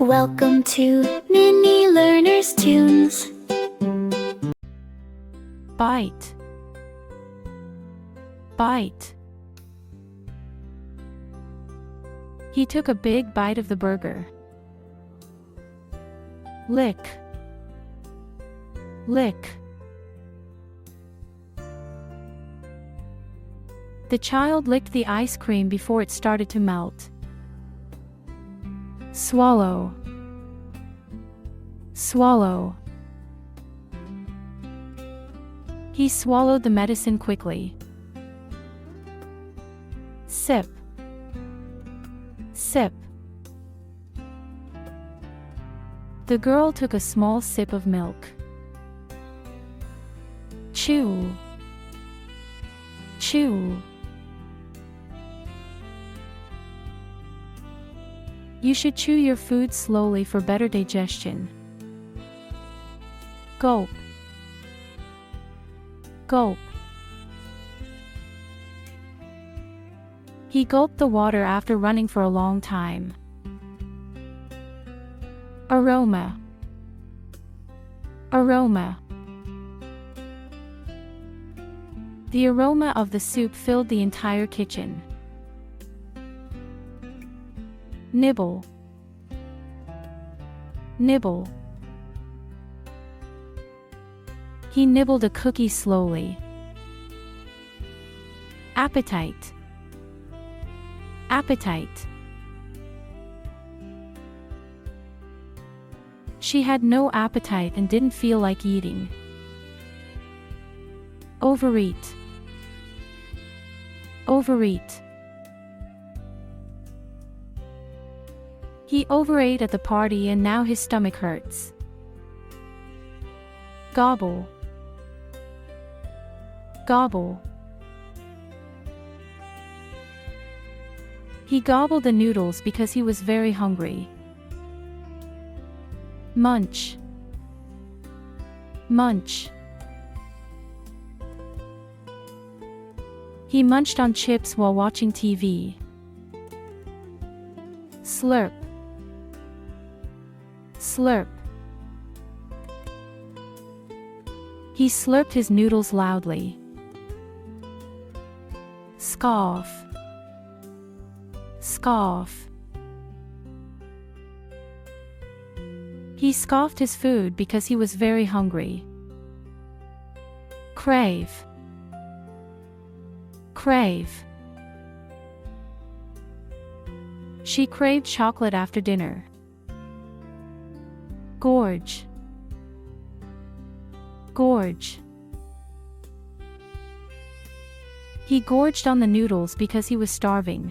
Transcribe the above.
Welcome to Mini Learner's Tunes. Bite. Bite. He took a big bite of the burger. Lick. Lick. The child licked the ice cream before it started to melt. Swallow. Swallow. He swallowed the medicine quickly. Sip. Sip. The girl took a small sip of milk. Chew. Chew. You should chew your food slowly for better digestion. Gulp. Gulp. He gulped the water after running for a long time. Aroma. Aroma. The aroma of the soup filled the entire kitchen. Nibble. Nibble. He nibbled a cookie slowly. Appetite. Appetite. She had no appetite and didn't feel like eating. Overeat. Overeat. He overate at the party and now his stomach hurts. Gobble. Gobble. He gobbled the noodles because he was very hungry. Munch. Munch. He munched on chips while watching TV. Slurp. Slurp. He slurped his noodles loudly. Scoff. Scoff. He scoffed his food because he was very hungry. Crave. Crave. She craved chocolate after dinner. Gorge. Gorge. He gorged on the noodles because he was starving.